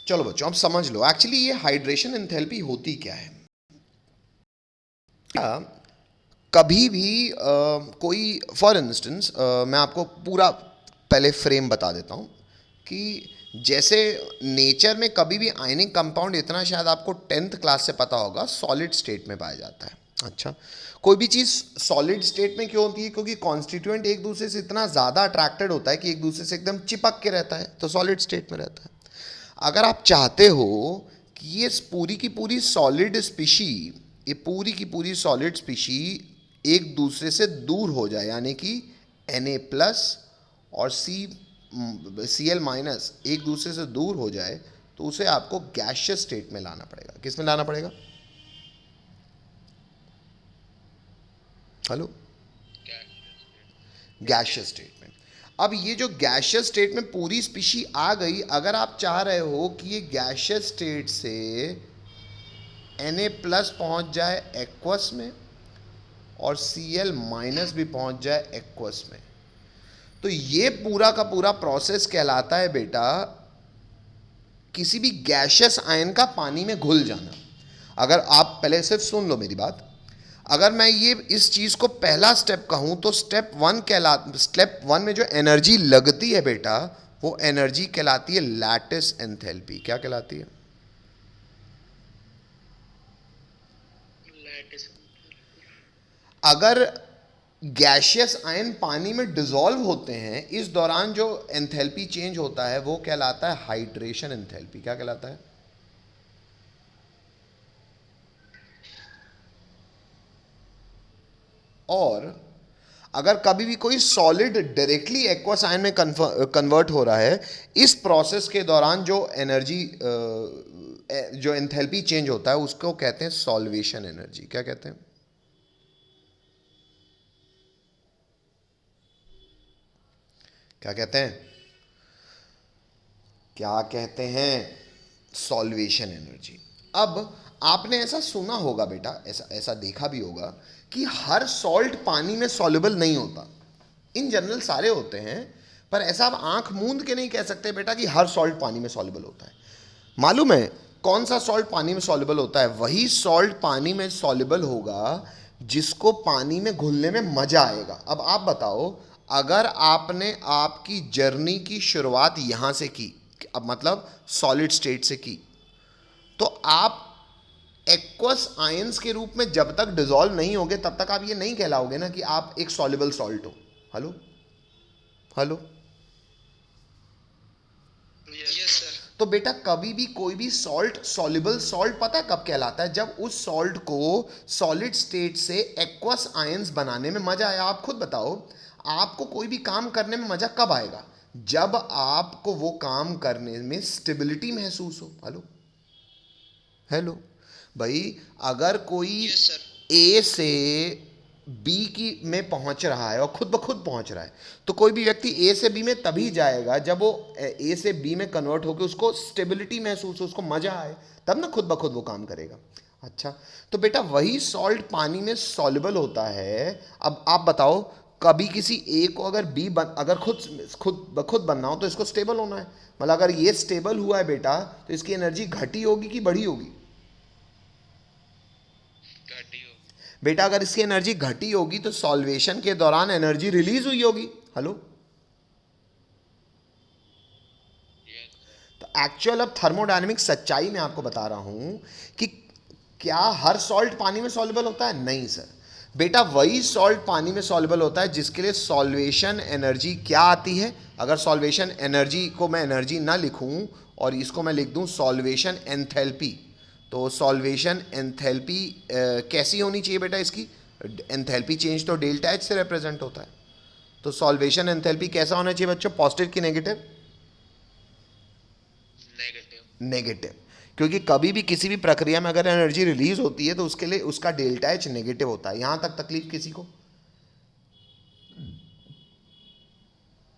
चलो बच्चों, अब समझ लो एक्चुअली ये हाइड्रेशन एंथैल्पी होती क्या है। कभी भी कोई फॉर इंस्टेंस मैं आपको पूरा पहले फ्रेम बता देता हूँ कि जैसे नेचर में कभी भी आयनिक कंपाउंड, इतना शायद आपको 10th क्लास से पता होगा, सॉलिड स्टेट में पाया जाता है। अच्छा, कोई भी चीज़ सॉलिड स्टेट में क्यों होती है? क्योंकि कॉन्स्टिट्यूएंट एक दूसरे से इतना ज़्यादा अट्रैक्टेड होता है कि एक दूसरे से एकदम चिपक के रहता है, तो सॉलिड स्टेट में रहता है। अगर आप चाहते हो कि ये पूरी की पूरी सॉलिड स्पीशी, ये पूरी की पूरी सॉलिड स्पीशी एक दूसरे से दूर हो जाए, यानी कि Na+ और Cl- एक दूसरे से दूर हो जाए, तो उसे आपको गैशियस स्टेट में लाना पड़ेगा। किस में लाना पड़ेगा? हेलो, गैशियस स्टेट में। अब ये जो गैशियस स्टेट में पूरी स्पीशी आ गई, अगर आप चाह रहे हो कि ये गैशियस स्टेट से Na+ पहुंच जाए एक्वस में और Cl- भी पहुंच जाए एक्वस में, तो ये पूरा का पूरा प्रोसेस कहलाता है बेटा किसी भी गैशियस आयन का पानी में घुल जाना। अगर आप पहले सिर्फ सुन लो मेरी बात, अगर मैं ये इस चीज को पहला स्टेप कहूं तो स्टेप वन में जो एनर्जी लगती है बेटा, वो एनर्जी कहलाती है लैटिस एंथैल्पी। क्या कहलाती है? अगर गैशियस आयन पानी में डिसॉल्व होते हैं, इस दौरान जो एंथैल्पी चेंज होता है वो कहलाता है हाइड्रेशन एंथैल्पी। क्या कहलाता है? और अगर कभी भी कोई सॉलिड डायरेक्टली एक्वस आयन में कन्वर्ट हो रहा है, इस प्रोसेस के दौरान जो एनर्जी, जो एंथैल्पी चेंज होता है, उसको कहते हैं सॉल्वेशन एनर्जी। क्या कहते हैं? क्या कहते हैं? क्या कहते हैं? Solvation energy. अब आपने ऐसा सुना होगा बेटा, ऐसा ऐसा देखा भी होगा कि हर सॉल्ट पानी में सॉल्युबल नहीं होता। इन जनरल सारे होते हैं, पर ऐसा आप आंख मूंद के नहीं कह सकते बेटा कि हर सॉल्ट पानी में सॉल्युबल होता है। मालूम है कौन सा सॉल्ट पानी में सॉल्युबल होता है? वही सॉल्ट पानी में सॉल्युबल होगा जिसको पानी में घुलने में मजा आएगा। अब आप बताओ, अगर आपने आपकी जर्नी की शुरुआत यहां से की, अब मतलब सॉलिड स्टेट से की, तो आप एक्वस आयंस के रूप में जब तक डिसॉल्व नहीं होगे तब तक आप ये नहीं कहलाओगे ना कि आप एक सॉल्युबल सॉल्ट हो। Hello, hello. तो बेटा कभी भी कोई भी सॉल्ट सॉल्युबल सॉल्ट पता है कब कहलाता है? जब उस सॉल्ट को सॉलिड स्टेट से एक्वस आयंस बनाने में मजा आया। आप खुद बताओ, आपको कोई भी काम करने में मजा कब आएगा? जब आपको वो काम करने में स्टेबिलिटी महसूस हो। हेलो, हेलो भाई। अगर कोई ए से बी की में पहुंच रहा है और खुद ब खुद पहुंच रहा है, तो कोई भी व्यक्ति ए से बी में तभी जाएगा जब वो ए से बी में कन्वर्ट होकर उसको स्टेबिलिटी महसूस हो, उसको मजा आए, तब ना खुद ब खुद वो काम करेगा। अच्छा, तो बेटा वही सॉल्ट पानी में सॉल्युबल होता है। अब आप बताओ, कभी किसी ए को अगर अगर खुद ब खुद बनना हो तो इसको स्टेबल होना है। मतलब अगर ये स्टेबल हुआ है बेटा, तो इसकी एनर्जी घटी होगी कि बढ़ी होगी? बेटा अगर इसकी एनर्जी घटी होगी तो सॉल्वेशन के दौरान एनर्जी रिलीज हुई होगी। हेलो। तो एक्चुअल अब थर्मोडायनेमिक सच्चाई में आपको बता रहा हूं कि क्या हर सॉल्ट पानी में सॉल्युबल होता है? नहीं सर। बेटा वही सॉल्ट पानी में सॉल्युबल होता है जिसके लिए सॉल्वेशन एनर्जी क्या आती है। अगर सॉल्वेशन एनर्जी को मैं एनर्जी ना लिखूं और इसको मैं लिख दूं सॉल्वेशन एंथैल्पी, तो सॉल्वेशन एंथैल्पी कैसी होनी चाहिए बेटा? इसकी एंथैल्पी चेंज तो डेल्टा एच से रिप्रेजेंट होता है। तो सॉल्वेशन एंथैल्पी कैसा होना चाहिए बच्चों? पॉजिटिव कि नेगेटिव? नेगेटिव। क्योंकि कभी भी किसी भी प्रक्रिया में अगर एनर्जी रिलीज होती है तो उसके लिए उसका डेल्टा एच नेगेटिव होता है। यहां तक तकलीफ किसी को?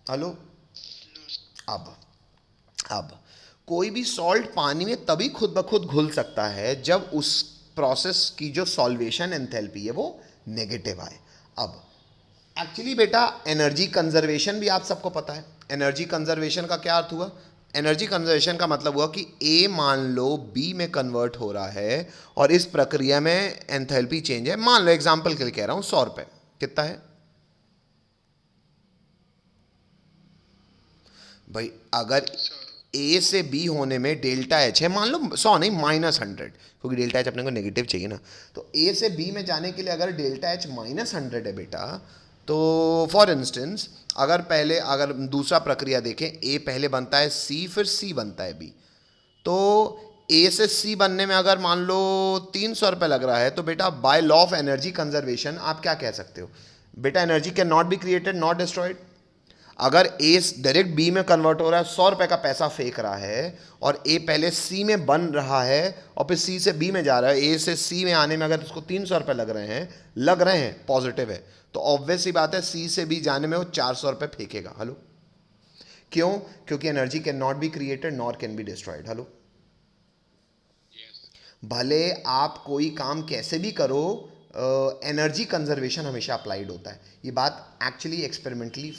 हेलो। अब अब कोई भी सॉल्ट पानी में तभी खुद ब खुद घुल सकता है जब उस प्रोसेस की जो सॉल्वेशन एंथैल्पी है वो नेगेटिव आए। अब एक्चुअली बेटा एनर्जी कंजर्वेशन भी आप सबको पता है। एनर्जी कंजर्वेशन का क्या अर्थ हुआ? एनर्जी कंजर्वेशन का मतलब हुआ कि ए मान लो बी में कन्वर्ट हो रहा है और इस प्रक्रिया में एंथैल्पी चेंज है, मान लो एग्जांपल के लिए कह रहा हूं 100 रुपए, कितना है भाई? अगर ए से बी होने में डेल्टा एच है, मान लो 100 नहीं -100, क्योंकि डेल्टा एच अपने को नेगेटिव चाहिए ना, तो ए से बी में जाने के लिए अगर डेल्टा एच -100 है बेटा, तो फॉर इंस्टेंस अगर दूसरा प्रक्रिया देखें, ए पहले बनता है सी, फिर सी बनता है बी, तो ए से सी बनने में अगर मान लो 300 रुपये लग रहा है, तो बेटा by law of energy conservation आप क्या कह सकते हो बेटा? Energy can not be created, not destroyed. अगर ए डायरेक्ट बी में कन्वर्ट हो रहा है, 100 रुपये का पैसा फेंक रहा है, और ए पहले सी में बन रहा है और फिर सी से बी में जा रहा है, ए से सी में आने में अगर उसको 300 रुपये लग रहे हैं पॉजिटिव है, तो ऑब्वियस सी बात है सी से बी जाने में वो 400 रुपये फेंकेगा। हेलो, क्यों? क्योंकि energy can not be created nor can be destroyed. Hello, भले आप कोई काम कैसे भी करो, एनर्जी कंजर्वेशन हमेशा अप्लाइड होता है। ये बात एक्चुअली एक्सपेरिमेंटली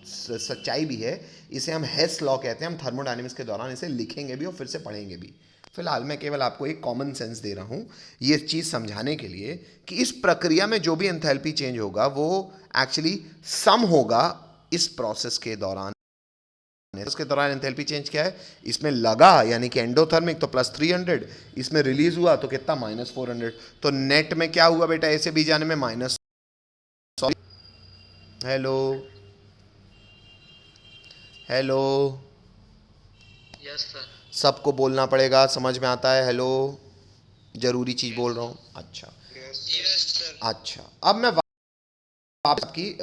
सच्चाई भी है। इसे हम हेस लॉ कहते हैं। हम थर्मोडायनेमिक्स के दौरान इसे लिखेंगे भी और फिर से पढ़ेंगे भी। फिलहाल मैं केवल आपको एक कॉमन सेंस दे रहा हूँ ये चीज़ समझाने के लिए कि इस प्रक्रिया में जो भी एंथैल्पी चेंज होगा वो एक्चुअली सम होगा इस प्रोसेस के दौरान। इसके दौरान एंथैल्पी चेंज क्या है? इसमें लगा यानी कि एंडोथर्मिक तो +300, इसमें रिलीज हुआ तो कितना -400, तो नेट में क्या हुआ बेटा? ए से बी जाने में -100। Hello hello, yes sir. सबको बोलना पड़ेगा, समझ में आता है? हेलो, जरूरी चीज बोल रहा हूँ। अच्छा यस सर। अच्छा, अब मैं वापस आपकी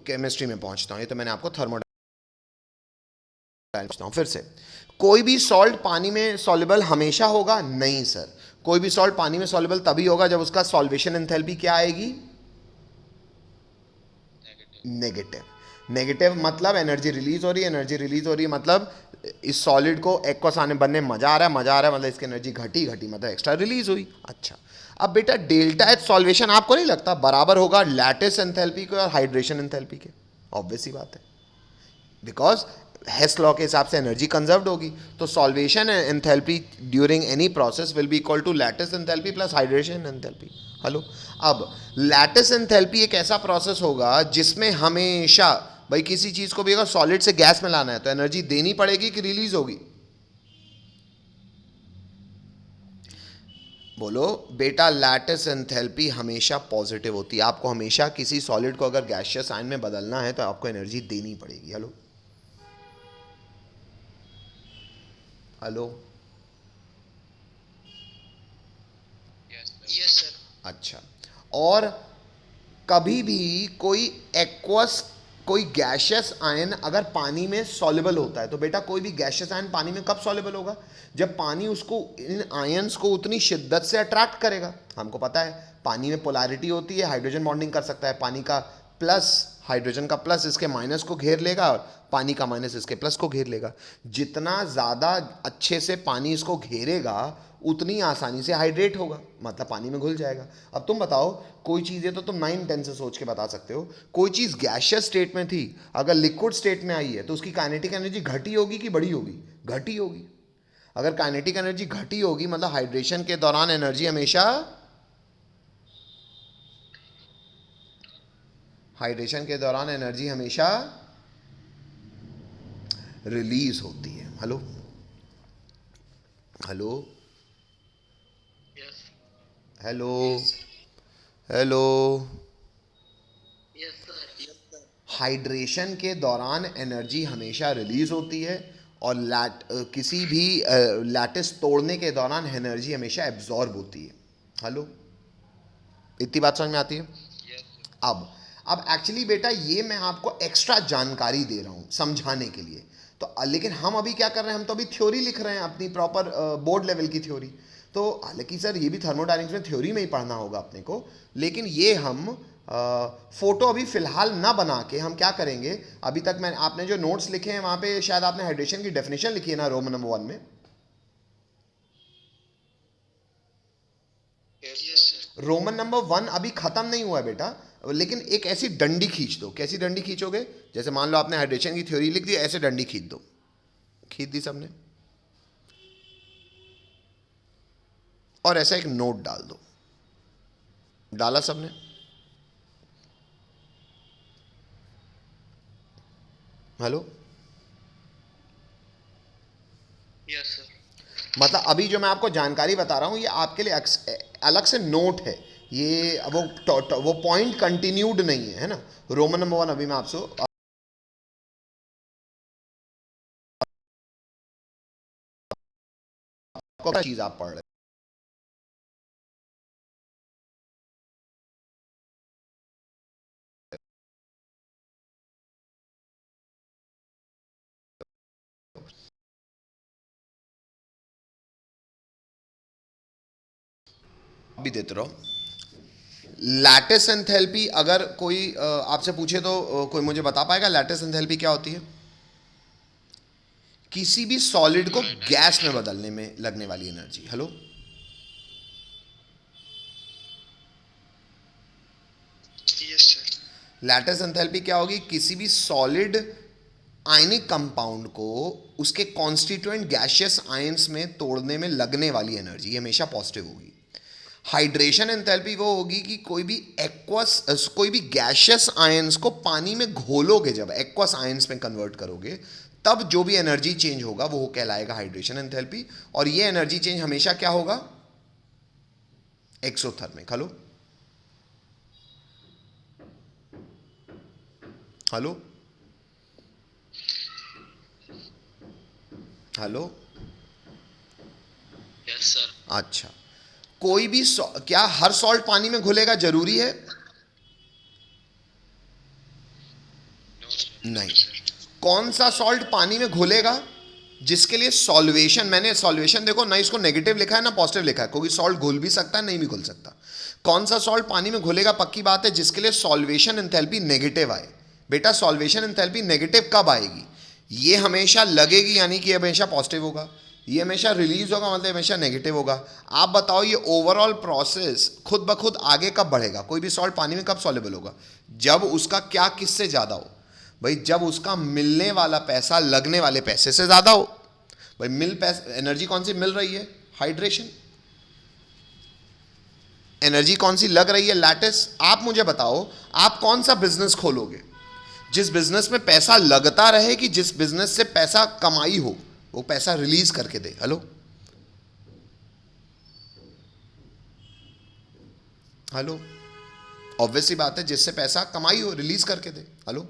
केमिस्ट्री में पहुंचता हूँ। ये तो मैंने आपको थर्मोडायनेमिक्स हूँ। फिर से, कोई भी सॉल्ट पानी में सॉल्युबल हमेशा होगा? नहीं सर, कोई भी सॉल्ट पानी में सॉल्युबल तभी होगा जब उसका सॉल्वेशन एंथैल्पी क्या आएगी? नेगेटिव। नेगेटिव मतलब एनर्जी रिलीज हो रही है, एनर्जी रिलीज हो रही है मतलब इस सॉलिड को एक्वस आने बनने में मजा आ रहा है, मजा आ रहा है मतलब इसकी एनर्जी घटी मतलब एक्स्ट्रा रिलीज हुई। अच्छा, अब बेटा डेल्टा एच सॉल्वेशन आपको नहीं लगता बराबर होगा लैटिस एंथैल्पी के और हाइड्रेशन एंथैल्पी के? ऑब्वियस ही बात है, बिकॉज हेस लॉ के हिसाब से एनर्जी कंजर्व्ड होगी, तो solvation enthalpy during any process will be equal to lattice enthalpy plus hydration enthalpy. Hello, अब लैटिस एंथैल्पी एक ऐसा प्रोसेस होगा जिसमें हमेशा भाई किसी चीज को भी अगर सॉलिड से गैस में लाना है तो एनर्जी देनी पड़ेगी कि रिलीज होगी? बोलो बेटा, लैटिस एंथैल्पी हमेशा पॉजिटिव होती है। आपको हमेशा किसी सॉलिड को अगर गैसियस आयन में बदलना है तो आपको एनर्जी देनी पड़ेगी। Hello hello, yes sir. अच्छा, और कभी भी कोई गैशियस आयन अगर पानी में सॉल्युबल होता है तो बेटा कोई भी गैशियस आयन पानी में कब सॉल्युबल होगा? जब पानी उसको इन आयंस को उतनी शिद्दत से अट्रैक्ट करेगा। हमको पता है पानी में पोलैरिटी होती है, हाइड्रोजन बॉन्डिंग कर सकता है, पानी का प्लस हाइड्रोजन का प्लस इसके माइनस को घेर लेगा और पानी का माइनस इसके प्लस को घेर लेगा। जितना ज़्यादा अच्छे से पानी इसको घेरेगा उतनी आसानी से हाइड्रेट होगा, मतलब पानी में घुल जाएगा। अब तुम बताओ, कोई चीज़ है तो तुम 9-10 से सोच के बता सकते हो, कोई चीज़ गैशियस स्टेट में थी अगर लिक्विड स्टेट में आई है तो उसकी काइनेटिक एनर्जी घटी होगी कि बढ़ी होगी? घटी होगी। अगर काइनेटिक एनर्जी घटी होगी मतलब हाइड्रेशन के दौरान एनर्जी हमेशा रिलीज होती है। Hello hello yes hello hello, yes sir. Hydration के दौरान एनर्जी हमेशा रिलीज होती है और किसी भी लैटिस तोड़ने के दौरान एनर्जी हमेशा एब्जॉर्ब होती है। हेलो, इतनी बात समझ में आती है? अब एक्चुअली बेटा ये मैं आपको एक्स्ट्रा जानकारी दे रहा हूँ समझाने के लिए, तो लेकिन हम अभी क्या कर रहे हैं, हम तो अभी थ्योरी लिख रहे हैं, अपनी प्रॉपर बोर्ड लेवल की थ्योरी। तो हालांकि सर ये भी थर्मोडायनेमिक्स में थ्योरी में ही पढ़ना होगा अपने को, लेकिन ये हम फोटो अभी फिलहाल ना बना के हम क्या करेंगे, अभी तक आपने जो नोट्स लिखे हैं वहाँ पे शायद आपने हाइड्रेशन की डेफिनेशन लिखी है ना, रोमन नंबर 1 में। रोमन नंबर 1 अभी खत्म नहीं हुआ है बेटा, लेकिन एक ऐसी डंडी खींच दो। कैसी डंडी खींचोगे? जैसे मान लो आपने हाइड्रेशन की थ्योरी लिख दी, ऐसे डंडी खींच दो, खींच दी सबने, और ऐसा एक नोट डाल दो। डाला सबने? हेलो? Yes sir. मतलब अभी जो मैं आपको जानकारी बता रहा हूँ ये आपके लिए अलग से नोट है। ये वो पॉइंट कंटिन्यूड नहीं है ना। रोमन नंबर 1 अभी मैं आपसे आपको चीज आप पढ़ रहे भी देते रहो। लैटिस एंथैल्पी अगर कोई आपसे पूछे तो कोई मुझे बता पाएगा लैटिस एंथैल्पी क्या होती है? किसी भी सॉलिड को गैस में बदलने में लगने वाली energy. Hello? Yes sir. Lattice enthalpy क्या होगी? किसी भी सॉलिड आयनिक कंपाउंड को उसके कॉन्स्टिट्यूएंट गैशियस आयंस में तोड़ने में लगने वाली एनर्जी हमेशा पॉजिटिव होगी। हाइड्रेशन एंथैल्पी वो होगी कि कोई भी गैशियस आयंस को पानी में घोलोगे, जब एक्वस आयंस में कन्वर्ट करोगे, तब जो भी एनर्जी चेंज होगा वो कहलाएगा हाइड्रेशन एंथैल्पी। और ये एनर्जी चेंज हमेशा क्या होगा? Exothermic. Hello? Hello? Hello? Yes sir. अच्छा, कोई भी क्या हर सॉल्ट पानी में घुलेगा जरूरी है? नहीं। कौन सा सॉल्ट पानी में घुलेगा जिसके लिए सॉल्वेशन, मैंने सॉल्वेशन देखो ना, इसको नेगेटिव लिखा है ना पॉजिटिव लिखा है, क्योंकि सॉल्ट घुल भी सकता है नहीं भी घुल सकता। कौन सा सॉल्ट पानी में घुलेगा? पक्की बात है जिसके लिए सॉल्वेशन एंथैल्पी नेगेटिव आए। बेटा सॉल्वेशन एंथैल्पी नेगेटिव कब आएगी? ये हमेशा लगेगी, यानी कि हमेशा पॉजिटिव होगा। ये हमेशा रिलीज होगा, मतलब हमेशा नेगेटिव होगा। आप बताओ ये ओवरऑल प्रोसेस खुद ब खुद आगे कब बढ़ेगा? कोई भी सॉल्ट पानी में कब सॉल्युबल होगा? जब उसका क्या किससे ज़्यादा हो? भाई जब उसका मिलने वाला पैसा लगने वाले पैसे से ज़्यादा हो। भाई एनर्जी कौन सी मिल रही है? हाइड्रेशन। एनर्जी कौन सी लग रही है? लैटिस। आप मुझे बताओ, आप कौन सा बिजनेस खोलोगे जिस बिजनेस में पैसा लगता रहे, कि जिस बिजनेस से पैसा कमाई हो, वो पैसा रिलीज करके दे? हेलो? हेलो? ऑब्वियसली बात है, जिससे पैसा कमाई हो, रिलीज करके दे। हेलो?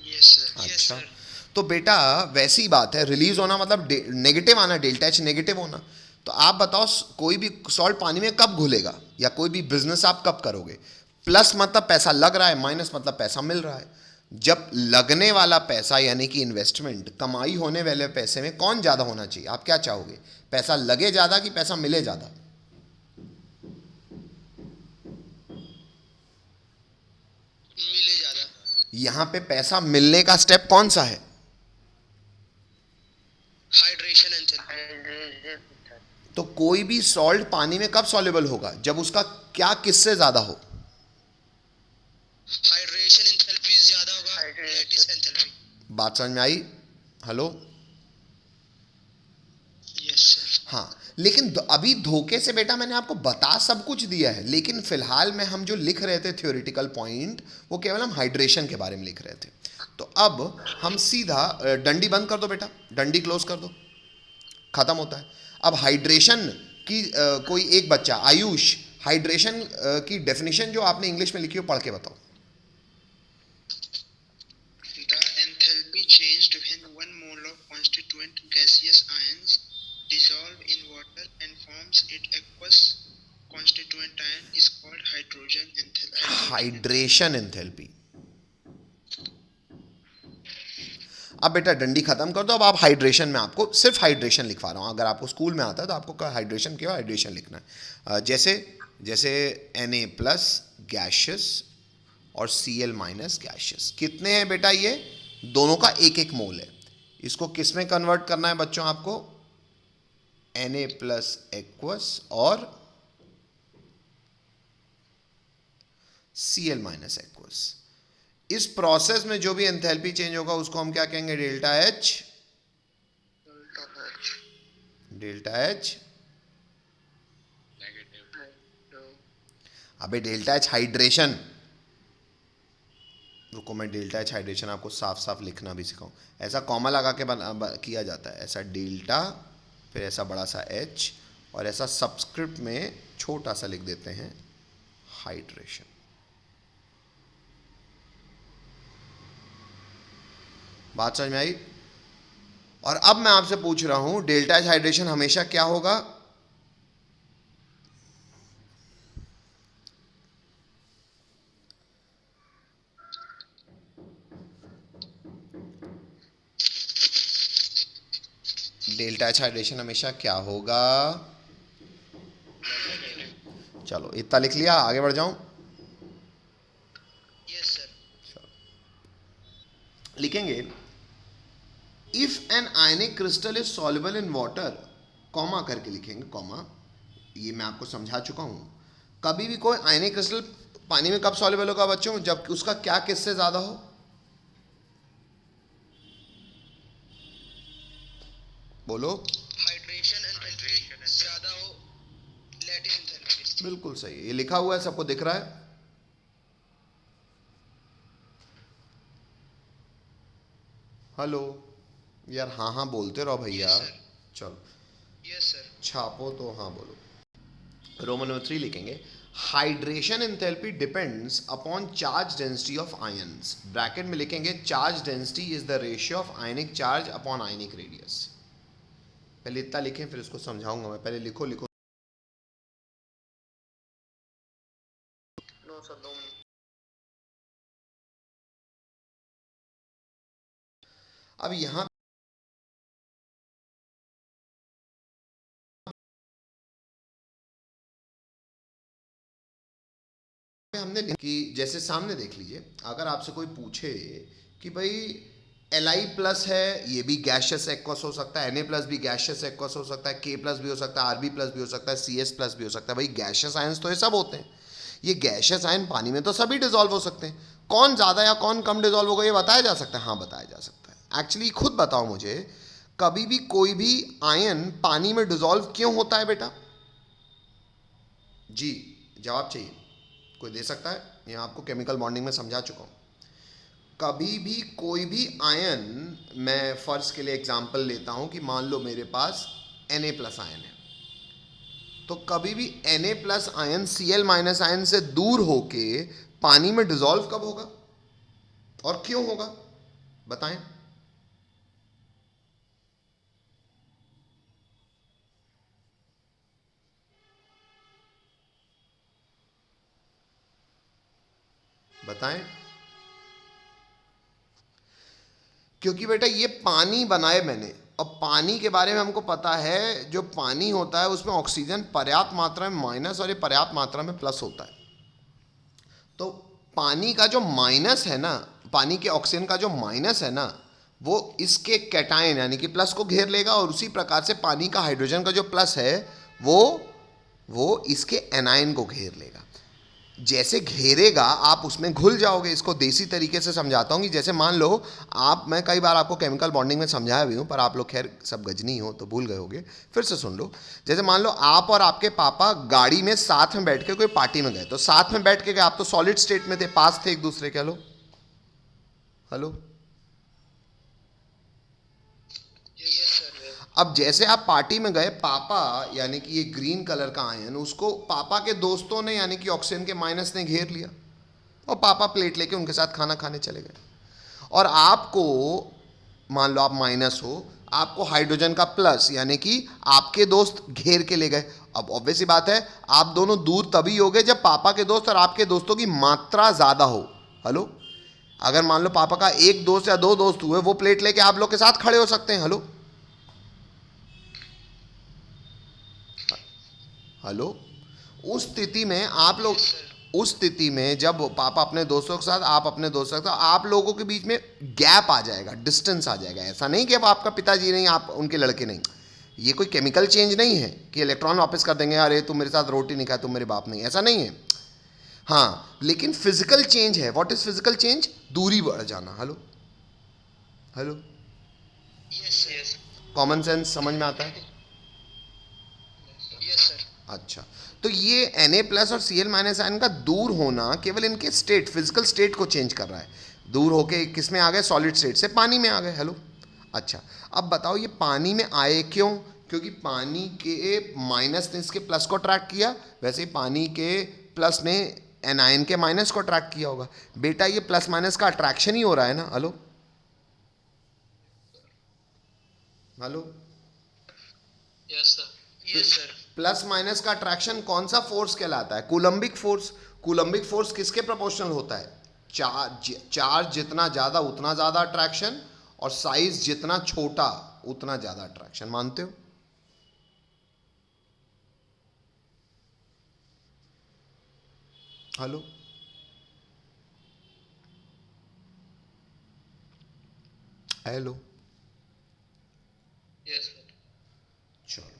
Yes sir. यस अच्छा, सर। तो बेटा वैसी ही बात है, रिलीज होना मतलब नेगेटिव आना, डेल्टा एच नेगेटिव होना। तो आप बताओ कोई भी सॉल्ट पानी में कब घुलेगा, या कोई भी बिजनेस आप कब करोगे? प्लस मतलब पैसा लग रहा है, माइनस मतलब पैसा मिल रहा है। जब लगने वाला पैसा यानी कि इन्वेस्टमेंट, कमाई होने वाले पैसे में कौन ज़्यादा होना चाहिए? आप क्या चाहोगे? पैसा लगे ज़्यादा कि पैसा मिले ज़्यादा? मिले ज्यादा। यहाँ पे पैसा मिलने का स्टेप कौन सा है? Hydration enthalpy. तो कोई भी सॉल्ट पानी में कब सॉल्युबल होगा? जब उसका क्या किससे ज़्यादा हो? हाइड्रेशन एंथैल्पी ज्यादा होगा लैटिस एंथैल्पी। बात समझ में आई? हेलो? Yes sir. हाँ, लेकिन अभी धोखे से बेटा मैंने आपको बता सब कुछ दिया है, लेकिन फिलहाल में हम जो लिख रहे थे थ्योरेटिकल पॉइंट, वो केवल हम हाइड्रेशन के बारे में लिख रहे थे। तो अब हम सीधा डंडी बंद कर दो बेटा, डंडी क्लोज कर दो, खत्म होता है। अब हाइड्रेशन की कोई एक बच्चा आयुष, हाइड्रेशन की डेफिनेशन जो आपने इंग्लिश में लिखी हो पढ़ के बताओ। The enthalpy changed when one mole of constituent gaseous ions dissolve in water and forms its aqueous constituent ion is called hydrogen enthalpy. Hydration enthalpy. अब बेटा डंडी खत्म कर दो, अब आप हाइड्रेशन में आपको सिर्फ हाइड्रेशन लिखवा रहा हूँ। अगर आपको स्कूल में आता है तो आपको हाइड्रेशन केवल हाइड्रेशन लिखना है। जैसे जैसे Na प्लस गैशियस और Cl माइनस गैशियस, कितने हैं बेटा? ये दोनों का एक एक मोल है। इसको किस में कन्वर्ट करना है बच्चों आपको? Na प्लस एक्वस और Cl माइनस एक्वस। इस प्रोसेस में जो भी एंथैल्पी चेंज होगा उसको हम क्या कहेंगे, डेल्टा एच। डेल्टा एच अबे डेल्टा एच हाइड्रेशन, रुको मैं डेल्टा एच हाइड्रेशन आपको साफ साफ लिखना भी सिखाऊं। ऐसा कॉमा लगा के किया जाता है, ऐसा डेल्टा फिर ऐसा बड़ा सा एच और ऐसा सबस्क्रिप्ट में छोटा सा लिख देते हैं हाइड्रेशन। बात समझ में आई? और अब मैं आपसे पूछ रहा हूं डेल्टा एच हाइड्रेशन हमेशा क्या होगा? डेल्टा एच हाइड्रेशन हमेशा क्या होगा? चलो इतना लिख लिया, आगे बढ़ जाऊं? Yes sir. लिखेंगे if an ionic crystal is soluble in water, comma करके लिखेंगे, कॉमा, ये मैं आपको समझा चुका हूं। कभी भी कोई आयनिक क्रिस्टल पानी में कब सॉल्युबल होगा बच्चों? जब उसका क्या किससे ज्यादा हो? बोलो। हाइड्रेशन एंथैल्पी ज्यादा हो लैटिस एंथैल्पी। बिल्कुल सही, ये लिखा हुआ है, सबको दिख रहा है? हेलो यार, हाँ हाँ बोलते रहो भैया। Yes, sir. चलो यस सर। छापो तो हाँ बोलो। रोमन नंबर 3 लिखेंगे hydration enthalpy depends upon charge density of ions. Bracket में लिखेंगे charge density is the ratio of ionic charge upon ionic radius. पहले इतना लिखें फिर इसको समझाऊंगा मैं, पहले लिखो लिखो। No sir, 2 minute. अब यहां हमने कि जैसे सामने देख लीजिए, अगर आपसे कोई पूछे कि भाई Li प्लस है, ये भी गैशियस एक्वस हो सकता है, Na प्लस भी गैशियस एक्वस हो सकता है, K प्लस भी हो सकता है, Rb प्लस भी हो सकता है, Cs प्लस भी हो सकता है। भाई गैशियस आयंस तो ये सब होते हैं, ये गैशियस आयन पानी में तो सभी डिजोल्व हो सकते हैं। कौन ज़्यादा या कौन कम डिजोल्व होगा ये बताया जा सकता है? हाँ बताया जा सकता है। एक्चुअली खुद बताओ मुझे, कभी भी कोई भी आयन पानी में डिजोल्व क्यों होता है बेटा? जी जवाब चाहिए, कोई दे सकता है? यहाँ आपको केमिकल बॉन्डिंग में समझा चुका हूँ। कभी भी कोई भी आयन, मैं फर्ज के लिए एग्जांपल लेता हूँ कि मान लो मेरे पास Na प्लस आयन है, तो कभी भी Na plus ion Cl minus ion से दूर होके पानी में डिजोल्व कब होगा और क्यों होगा? बताएं। बताएं। क्योंकि बेटा ये पानी बनाए मैंने, और पानी के बारे में हमको पता है जो पानी होता है उसमें ऑक्सीजन पर्याप्त मात्रा में माइनस और ये पर्याप्त मात्रा में प्लस होता है। तो पानी का जो माइनस है ना, पानी के ऑक्सीजन का जो माइनस है ना, वो इसके कैटायन यानी कि प्लस को घेर लेगा, और उसी प्रकार से पानी का हाइड्रोजन का जो प्लस है वो इसके एनायन को घेर लेगा। जैसे घेरेगा आप उसमें घुल जाओगे। इसको देसी तरीके से समझाता हूँ कि जैसे मान लो आप, मैं कई बार आपको केमिकल बॉन्डिंग में समझाया भी हूँ पर आप लोग खैर सब गजनी हो तो भूल गए होगे, फिर से सुन लो। जैसे मान लो आप और आपके पापा गाड़ी में साथ में बैठ के कोई पार्टी में गए, तो साथ में बैठ के गए, आप तो सॉलिड स्टेट में थे, पास थे एक दूसरे के। Hello hello. Yes sir. अब जैसे आप पार्टी में गए, पापा यानी कि ये ग्रीन कलर का आयन, उसको पापा के दोस्तों ने यानी कि ऑक्सीजन के माइनस ने घेर लिया, और पापा प्लेट लेके उनके साथ खाना खाने चले गए। और आपको, मान लो आप माइनस हो, आपको हाइड्रोजन का प्लस यानी कि आपके दोस्त घेर के ले गए। अब ऑब्वियस सी बात है, आप दोनों दूर तभी हो गए जब पापा के दोस्त और आपके दोस्तों की मात्रा ज़्यादा हो। हेलो, अगर मान लो पापा का एक दोस्त या दो दोस्त हुए, वो प्लेट लेके आप लोग के साथ खड़े हो सकते हैं। Hello hello. उस स्थिति में आप लोग, उस स्थिति में जब पापा अपने दोस्तों के साथ, आप अपने दोस्तों के साथ, आप लोगों के बीच में गैप आ जाएगा, डिस्टेंस आ जाएगा। ऐसा नहीं कि अब आपका पिताजी नहीं, आप उनके लड़के नहीं। ये कोई केमिकल चेंज नहीं है कि इलेक्ट्रॉन वापस कर देंगे, अरे तुम मेरे साथ रोटी नहीं खाए तुम मेरे बाप नहीं, ऐसा नहीं है। हाँ, लेकिन फिजिकल चेंज है। What is physical change? दूरी बढ़ जाना। Hello hello, Yes, sir. Yes. Common sense समझ में आता है? Yes, sir. अच्छा, तो ये Na प्लस और Cl माइनस आयन का दूर होना केवल इनके स्टेट, फिजिकल स्टेट को चेंज कर रहा है। दूर होके किस में आ गए? सॉलिड स्टेट से पानी में आ गए। हेलो, अच्छा, अब बताओ ये पानी में आए क्यों? क्योंकि पानी के माइनस ने इसके प्लस को अट्रैक्ट किया, वैसे ही पानी के प्लस ने एनायन के माइनस को अट्रैक्ट किया होगा। बेटा ये प्लस माइनस का अट्रैक्शन ही हो रहा है ना। Hello hello, Yes, sir. Yes, sir. Plus minus का अट्रैक्शन कौन सा फोर्स कहलाता है? Coulombic force. कूलम्बिक फोर्स किसके प्रोपोर्शनल होता है? चार्ज जितना ज़्यादा उतना ज़्यादा अट्रैक्शन, और साइज जितना छोटा उतना ज़्यादा अट्रैक्शन। मानते हो? Hello hello, Yes, sir. चलो,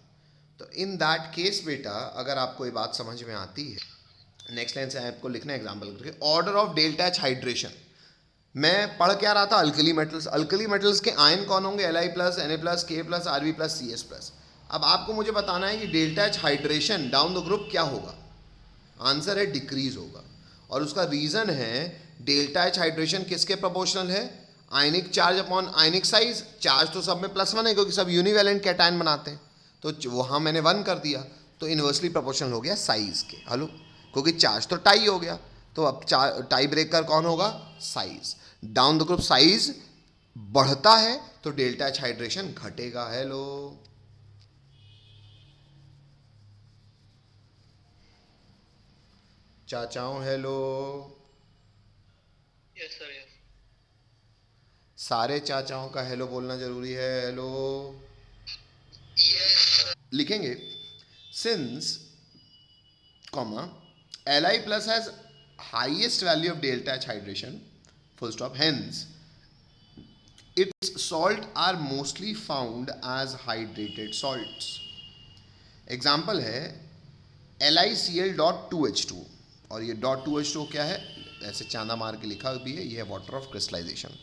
तो इन दैट केस बेटा अगर आपको ये बात समझ में आती है, नेक्स्ट लाइन से आपको लिखना है एग्जाम्पल करके। Order of delta H hydration. मैं पढ़ क्या रहा था? Alkali metals. अल्कली मेटल्स के आयन कौन होंगे? Li plus, Na plus, K plus, Rb plus, Cs plus. अब आपको मुझे बताना है कि delta H hydration down the group क्या होगा? आंसर है डिक्रीज होगा। और उसका रीजन है डेल्टा एच हाइड्रेशन किसके प्रोपोर्शनल है? आयनिक चार्ज अपॉन आयनिक साइज। चार्ज तो सब में +1 है क्योंकि सब यूनिवैलेंट कैटायन बनाते हैं, तो वहाँ मैंने 1 कर दिया, तो इन्वर्सली प्रोपोर्शनल हो गया साइज के। हेलो, क्योंकि चार्ज तो टाई हो गया, तो अब टाई ब्रेकर कौन होगा? Size. Down the group size बढ़ता है तो डेल्टा एच हाइड्रेशन घटेगा। हेलो, चाचाओं हेलो, Yes, sir. Yes. सारे चाचाओं का हेलो बोलना जरूरी है। Hello Yes, sir. लिखेंगे, since comma Li plus has highest value of delta H hydration, full stop, hence its salt are mostly found as hydrated salts। Example है LiCl.2H2, और ये .2H2 क्या है? ऐसे चांदा मार के लिखा भी है, ये है वाटर ऑफ क्रिस्टलाइजेशन।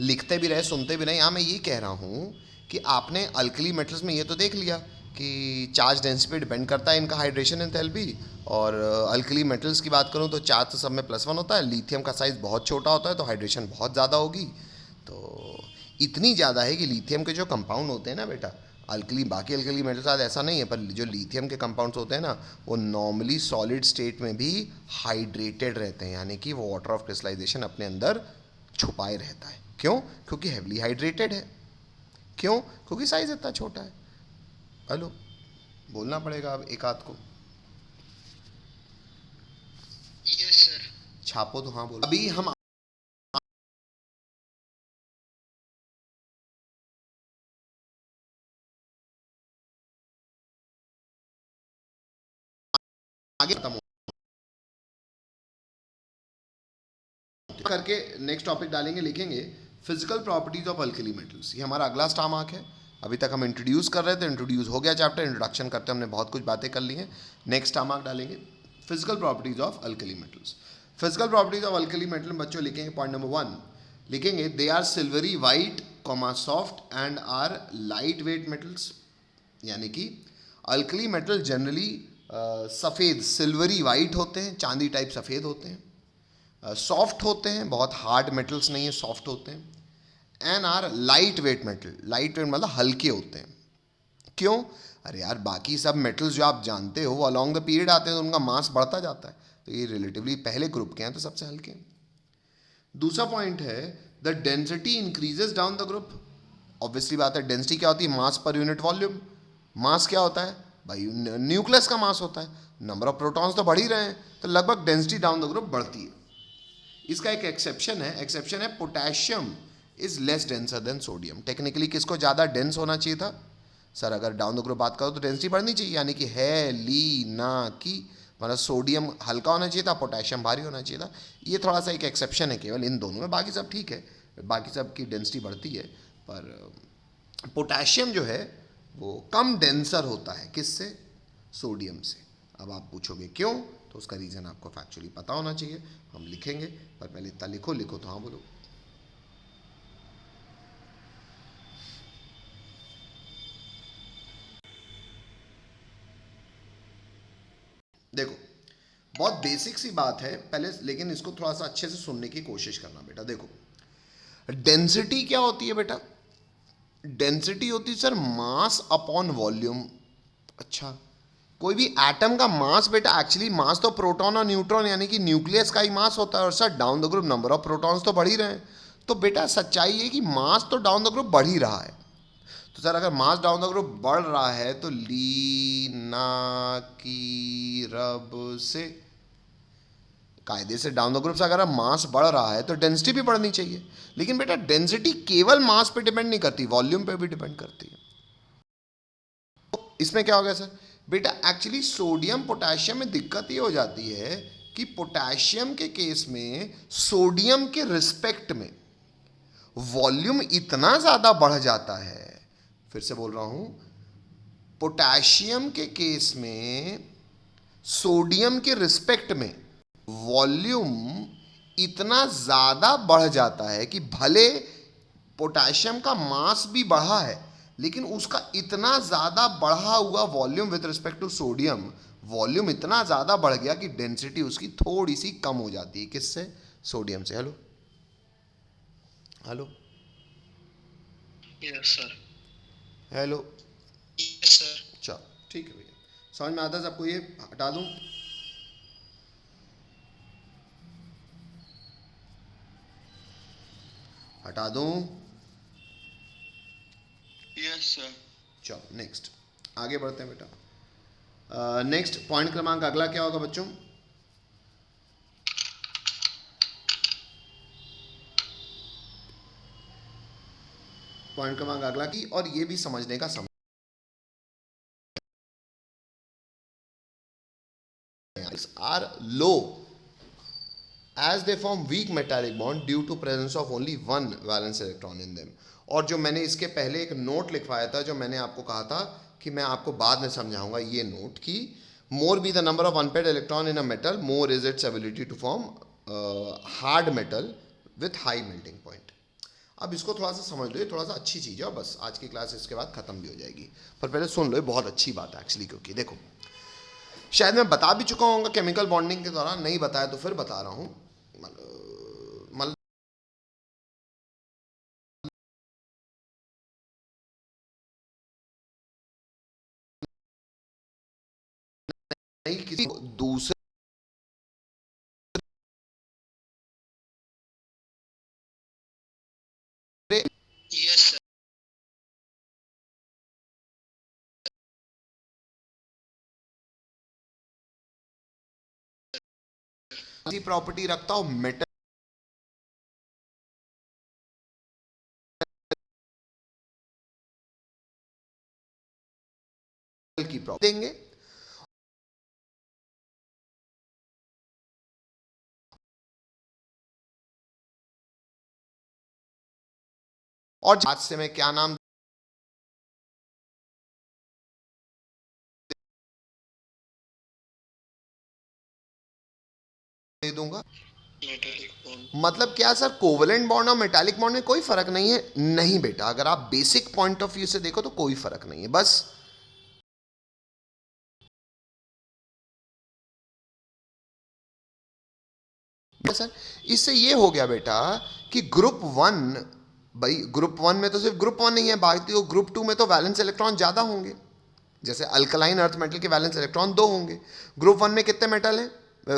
लिखते भी रहे सुनते भी रहे। यहाँ मैं ये कह रहा हूँ कि आपने अल्कली मेटल्स में ये तो देख लिया कि चार्ज डेंसिटी पे डिपेंड करता है इनका हाइड्रेशन एंथैल्पी। और अल्कली मेटल्स की बात करूँ तो चार्ज तो सब में +1 होता है, लिथियम का साइज़ बहुत छोटा होता है तो हाइड्रेशन बहुत ज़्यादा होगी। तो इतनी ज़्यादा है कि लिथियम के जो कंपाउंड होते हैं ना बेटा, अल्कली बाकी अल्कली मेटल साथ ऐसा नहीं है, पर जो लिथियम के कंपाउंड्स होते हैं ना, वो नॉर्मली सॉलिड स्टेट में भी हाइड्रेटेड रहते हैं, यानी कि वो वाटर ऑफ क्रिस्टलाइजेशन अपने अंदर छुपाए रहता है। क्यों? क्योंकि हेवली हाइड्रेटेड है। क्यों? क्योंकि साइज इतना छोटा है। हेलो, बोलना पड़ेगा अब एक आध को। Yes, sir. छापो तो हाँ बोलो। अभी हम आगे खत्म करके नेक्स्ट टॉपिक डालेंगे, लिखेंगे physical properties of alkali metals. ये हमारा अगला स्टार मार्क है। अभी तक हम इंट्रोड्यूस कर रहे थे, इंट्रोड्यूस हो गया चैप्टर, इंट्रोडक्शन करते हमने बहुत कुछ बातें कर ली हैं। नेक्स्ट स्टार मार्क डालेंगे physical properties of alkali metals. Physical properties of alkali metal में बच्चों लिखेंगे पॉइंट नंबर 1, लिखेंगे they are silvery white comma soft and are light weight metals. यानी कि अल्कली मेटल जनरली सफ़ेद सिल्वरी वाइट होते हैं, चांदी टाइप सफ़ेद होते हैं, सॉफ्ट होते हैं, बहुत हार्ड मेटल्स नहीं है, सॉफ्ट होते हैं। And are light weight metal. Light weight मतलब हल्के होते हैं। क्यों? अरे यार, बाकी सब मेटल्स जो आप जानते हो वो अलॉन्ग द पीरियड आते हैं तो उनका मास बढ़ता जाता है, तो ये रिलेटिवली पहले ग्रुप के हैं तो सबसे हल्के हैं। दूसरा पॉइंट है the density increases down the group. Obviously बात है, डेंसिटी क्या होती है? मास पर यूनिट वॉल्यूम। मास क्या होता है भाई? न्यूक्लियस का मास होता है। नंबर ऑफ प्रोटॉन्स तो बढ़ ही रहे हैं, तो लगभग डेंसिटी डाउन द ग्रुप बढ़ती है। इसका एक एक्सेप्शन है, एक्सेप्शन है potassium is less denser then sodium. Technically किसको ज़्यादा डेंस होना चाहिए था? सर अगर डाउन द ग्रुप बात करो तो डेंसिटी बढ़नी चाहिए, यानी कि है ली ना की, मतलब सोडियम हल्का होना चाहिए था, पोटेशियम भारी होना चाहिए था। ये थोड़ा सा एक एक्सेप्शन है केवल इन दोनों में, बाकी सब ठीक है, बाकी सब की डेंसिटी बढ़ती है, पर पोटेशियम जो है वो कम डेंसर होता है किससे? सोडियम से। अब आप पूछोगे क्यों, तो उसका रीज़न आपको फैक्चुअली पता होना चाहिए, हम लिखेंगे, पर पहले इतना लिखो तो हाँ बोलो। देखो बहुत बेसिक सी बात है पहले, लेकिन इसको थोड़ा सा अच्छे से सुनने की कोशिश करना बेटा। देखो डेंसिटी क्या होती है बेटा? डेंसिटी होती है सर मास अपॉन वॉल्यूम। अच्छा, कोई भी एटम का मास बेटा, एक्चुअली मास तो प्रोटॉन और न्यूट्रॉन यानी कि न्यूक्लियस का ही मास होता है, और sir down the group number of protons तो बढ़ ही रहे हैं। तो बेटा सच्चाई है कि मास तो डाउन द ग्रुप बढ़ ही रहा है। तो सर अगर मास डाउन द ग्रुप बढ़ रहा है तो ली ना की रब से कायदे से डाउन द ग्रुप से अगर मास बढ़ रहा है तो डेंसिटी भी बढ़नी चाहिए। लेकिन बेटा डेंसिटी केवल मास पे डिपेंड नहीं करती, वॉल्यूम पे भी डिपेंड करती है। तो इसमें क्या हो गया सर? बेटा एक्चुअली सोडियम पोटेशियम में दिक्कत ये हो जाती है कि पोटेशियम के केस में सोडियम के रिस्पेक्ट में वॉल्यूम इतना ज़्यादा बढ़ जाता है, फिर से बोल रहा हूं, पोटेशियम के केस में सोडियम के रिस्पेक्ट में वॉल्यूम इतना ज़्यादा बढ़ जाता है कि भले पोटेशियम का मास भी बढ़ा है, लेकिन उसका इतना ज़्यादा बढ़ा हुआ volume with respect to sodium, volume इतना ज़्यादा बढ़ गया कि डेंसिटी उसकी थोड़ी सी कम हो जाती है। किससे? सोडियम से। Hello hello yes sir. Hello yes sir. चलो ठीक है भैया, समझ में आता है सबको? ये हटा दूं? हटा दूं? Yes sir. चलो नेक्स्ट आगे बढ़ते हैं बेटा। नेक्स्ट पॉइंट क्रमांक अगला क्या होगा बच्चों? पॉइंट क्रमांक अगला की, और ये भी समझने का समय are low as they form weak metallic bond due to presence of only one valence electron in them। और जो मैंने इसके पहले एक नोट लिखवाया था, जो मैंने आपको कहा था कि मैं आपको बाद में समझाऊंगा, ये नोट की more be the number of unpaired electron in a metal more is its ability to form hard metal with high melting point. अब इसको थोड़ा सा समझ लो, ये थोड़ा सा अच्छी चीज़ है, बस आज की क्लास इसके बाद खत्म भी हो जाएगी, पर पहले सुन लो, ये बहुत अच्छी बात है एक्चुअली। क्योंकि देखो शायद मैं बता भी चुका हूँ केमिकल बॉन्डिंग के दौरान, नहीं बताया तो फिर बता रहा हूँ। मतलब नहीं किसी दूसरे यस सर। प्रॉपर्टी रखता हूँ मेटल की प्रॉपर्टी देंगे, और आज से मैं क्या नाम दे दूंगा? Metallic bond. मतलब क्या सर, कोवलेंट बॉन्ड और मेटालिक बॉन्ड में कोई फर्क नहीं है? नहीं बेटा, अगर आप बेसिक पॉइंट ऑफ व्यू से देखो तो कोई फर्क नहीं है। बस सर इससे ये हो गया बेटा कि ग्रुप वन, भाई ग्रुप वन में तो सिर्फ ग्रुप वन नहीं है, बाकी ग्रुप टू में तो वैलेंस इलेक्ट्रॉन ज्यादा होंगे। जैसे अल्कलाइन अर्थ मेटल के वैलेंस इलेक्ट्रॉन 2 होंगे। ग्रुप वन में कितने मेटल हैं?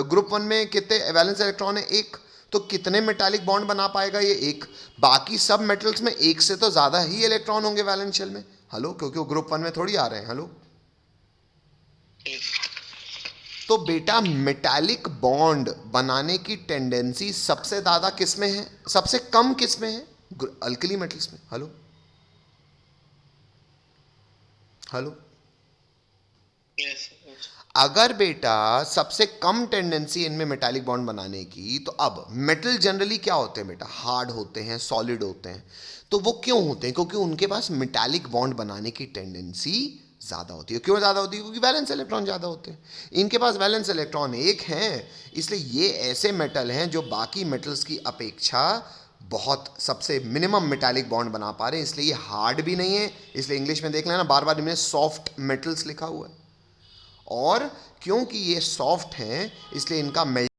ग्रुप वन में कितने वैलेंस इलेक्ट्रॉन है? 1। तो कितने मेटालिक बॉन्ड बना पाएगा ये? 1। बाकी सब मेटल्स में 1 से तो ज़्यादा ही इलेक्ट्रॉन होंगे वैलेंस शेल में। हेलो, क्योंकि वो ग्रुप वन में थोड़ी आ रहे हैं। हेलो, तो बेटा मेटालिक बॉन्ड बनाने की टेंडेंसी सबसे ज़्यादा किस में है, सबसे कम किस में है? अल्कली मेटल्स में। Hello hello, yes. अगर बेटा सबसे कम टेंडेंसी इनमें मेटालिक बॉन्ड बनाने की, तो अब मेटल जनरली क्या होते हैं बेटा? हार्ड होते हैं, सॉलिड होते हैं। तो वो क्यों होते हैं? क्योंकि उनके पास मेटालिक बॉन्ड बनाने की टेंडेंसी ज़्यादा होती है। क्यों ज़्यादा होती है? क्योंकि वैलेंस इलेक्ट्रॉन ज़्यादा होते हैं। इनके पास वैलेंस इलेक्ट्रॉन एक हैं, इसलिए ये ऐसे मेटल हैं जो बाकी मेटल्स की अपेक्षा बहुत सबसे मिनिमम मेटालिक बॉन्ड बना पा रहे हैं, इसलिए ये हार्ड भी नहीं है। इसलिए इंग्लिश में देख लेना, बार बार इनमें सॉफ्ट मेटल्स लिखा हुआ है। और क्योंकि ये सॉफ्ट हैं, इसलिए इनका मेल्टिंग